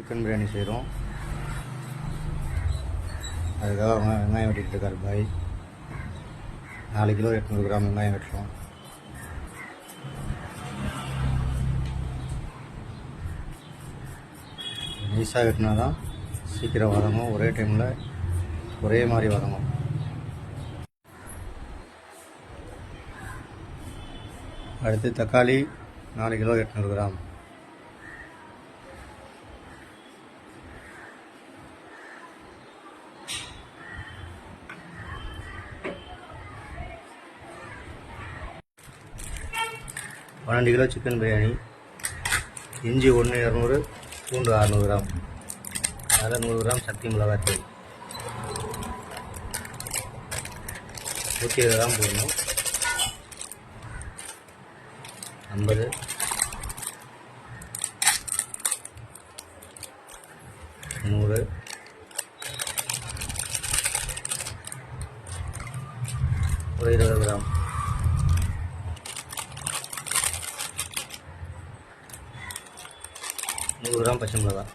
Chicken biryani செய்கிறோம். அதுக்காக வெங்காயம் வெட்டிகிட்டு இருக்காரு பாய். 4 கிலோ 800 கிராம் வெங்காயம் வெட்டுறோம். நைஸாக வெட்டினா தான் சீக்கிரம் வதங்கும், ஒரே டைமில் ஒரே மாதிரி வதங்கும். அடுத்து தக்காளி 4 கிலோ 800 கிராம். பன்னெண்டு கிலோ சிக்கன் பிரியாணி. இஞ்சி 1 200, பூண்டு 600 கிராம், அதில் 100 கிராம் சக்தி மிளகாய்த்தூள், 120 கிராம் போடணும். 50, 100, 20 கிராம். கிராம் பச்சை மிளகாய்.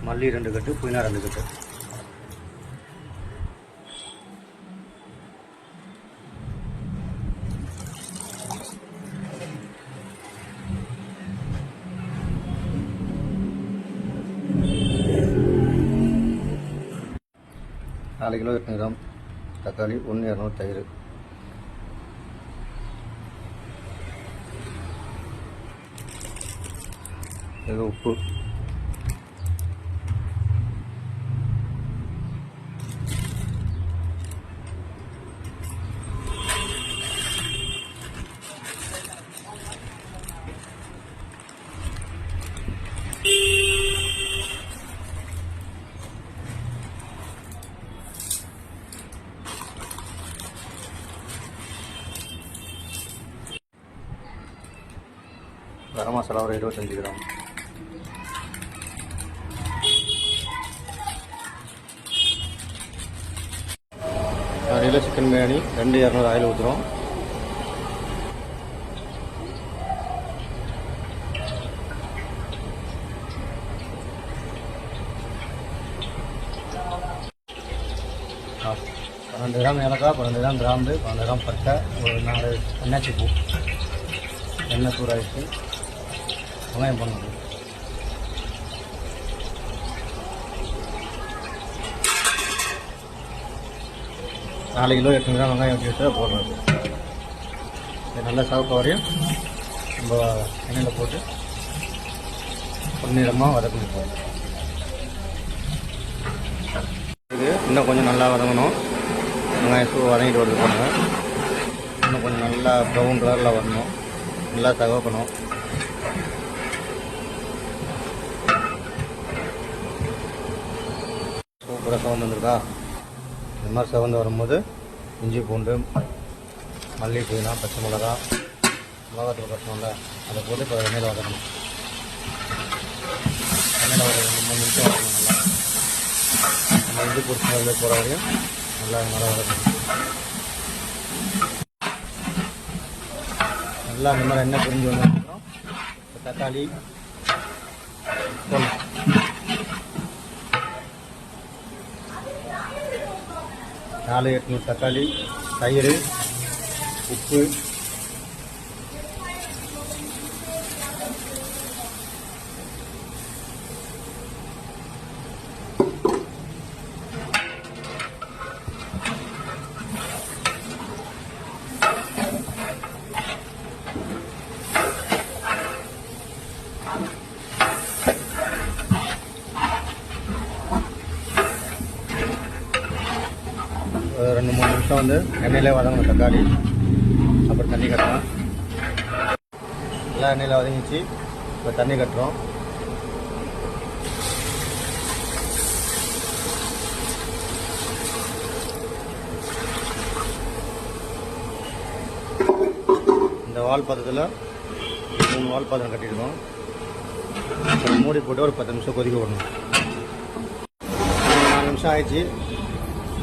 மல்லி 2 கட்டு, புதினா 2 கட்டு. நாலு கிலோ 800 கிராம் தக்காளி, 1 200 தயிர். இது உப்பு. கரம் மசாலா ஒரு 25 கிராம். காலையில் சிக்கன் பிரியாணி 2 200 ஆயில் ஊற்றுறோம். பன்னெண்டு கிராம் ஏலக்காய், 12 கிராம் கிராம்பு, 12 கிராம் பட்டை, ஒரு 4 எண்ணெய் பூ, எண்ணெய் சூடாகிட்டு வெங்காயம் பண்ணணும். நாலு கிலோ 800 கிராம் வெங்காயம் வச்சுக்கிட்டு போடுறது. இது நல்லா சவக்க வரையும் நம்ம எண்ணெயில் போட்டு பொன்னிறமாக வதக்கி போகணும். இது இன்னும் கொஞ்சம் நல்லா வதங்கணும். வெங்காயம் வதங்கிட்டு வருது போனாங்க. இன்னும் கொஞ்சம் நல்லா ப்ரௌன் கலரில் வரணும், நல்லா தகவக்கணும். சூப்பராக சவுண்ட் வந்துருக்கா? இந்த மாதிரி சவுண்டு வரும்போது இஞ்சி பூண்டு, மல்லி, புதினா, பச்சை மிளகா, மிளகாத்தூள் கட்டணும்ல, அதை போட்டு இப்போ எண்ணெயில் வதக்கணும். எண்ணெயில் ஒரு 2-3 நிமிஷம் வதக்கணும். நல்லா நம்ம இஞ்சி பூண்டு ஸ்மெல்ல போகிற வரையும் நல்லா நல்லா வதக்கணும். நல்லா இந்த மாதிரி எண்ணெய் பிரிஞ்சு வந்ததுக்கப்புறம் தக்காளி போடணும். 4 800 தக்காளி, தயிர், உப்பு, ஒரு 2-3 நிமிஷம் வந்து எண்ணெயிலே வதங்கணும் தக்காளி. அப்புறம் தண்ணி கட்டணும். எல்லாம் எண்ணெயில் வதங்கிச்சு. இப்போ தண்ணி கட்டுறோம். இந்த வால் பாத்திரத்தில் 3 வால் பாத்திரம் கட்டிடுவோம். மூடி போட்டு ஒரு 10 நிமிஷம் கொதிக்க விடணும். நிமிஷம் ஆயிடுச்சு.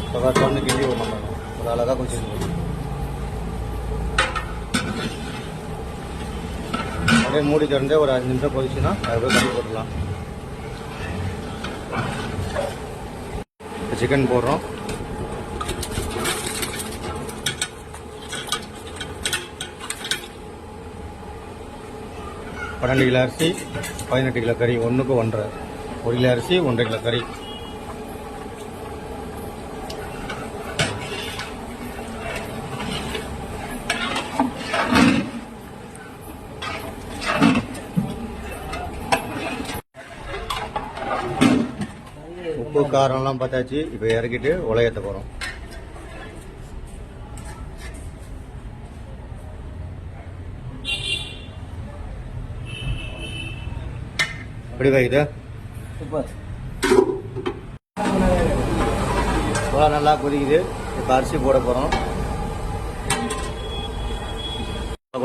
இப்போ தொடர்ந்து கிண்டி விடணும். ஒரு அழகாக கொஞ்சம் அப்படியே மூடி திறந்து ஒரு 5 நிமிஷம் கொதிச்சுன்னா அதுக்கு கறி போட்டுடலாம். சிக்கன் போடுறோம். பன்னெண்டு கிலோ அரிசி 18 கிலோ கறி, 1க்கு 1.5. 1 கிலோ அரிசி 1.5 கிலோ கறி. உப்பு காரம்லாம் பார்த்தாச்சு. இப்போ இறக்கிட்டு உலையத்த போகிறோம். எப்படி வைக்குது? சூப்பர். உலை நல்லா கொதிக்குது. இப்போ அரிசி போட போகிறோம்.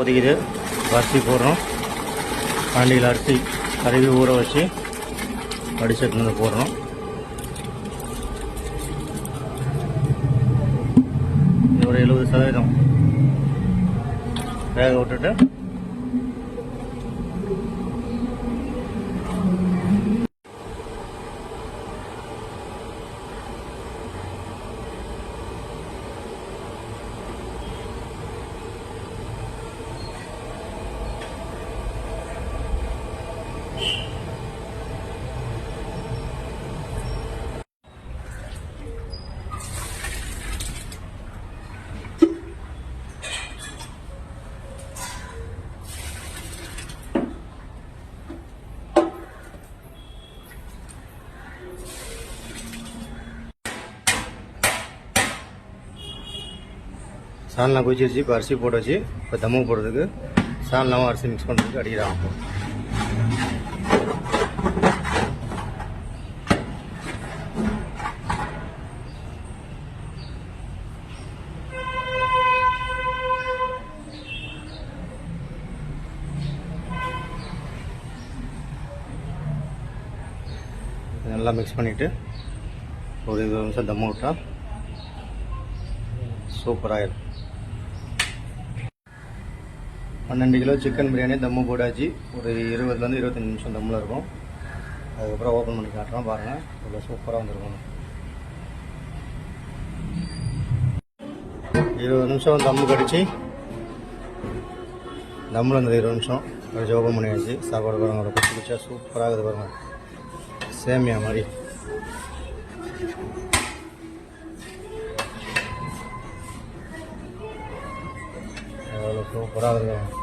கொதிக்குது. அரிசி போடுறோம். 12 கிலோ அரிசி கழுவி ஊற வச்சு வடிச்சட்டு வந்து போடுறோம். ஒரு 70% வேக விட்டுட்டு சால்னா கொதிச்சிருச்சு. இப்போ அரிசி போட்டு வச்சு இப்போ தம்மு போடுறதுக்கு சால்னாவும் அரிசி மிக்ஸ் பண்ணுறதுக்கு அடிக்கிறாங்க. நல்லா மிக்ஸ் பண்ணிவிட்டு ஒரு 20 நிமிஷம் தம்மு விட்டால் சூப்பராக இருக்கும். 12 கிலோ சிக்கன் பிரியாணி தம்மு போட்டாச்சு. ஒரு 20லேருந்து 25 நிமிஷம் தம்மில் இருக்கும். அதுக்கப்புறம் ஓப்பன் பண்ணி காட்டுறோம். பாருங்கள், இவ்வளோ சூப்பராக வந்துருக்கும். 20 நிமிஷம் தம்மு கடிச்சு தம்மில் இருந்தது 20 நிமிஷம் கடிச்சு ஓப்பன் பண்ணியாச்சு. சாப்பாடு பாருங்க, குச்சி குச்சியாக சூப்பராக இருக்குது பாருங்கள், சேமியா மாதிரி. எவ்வளோ சூப்பராக இருக்கும்.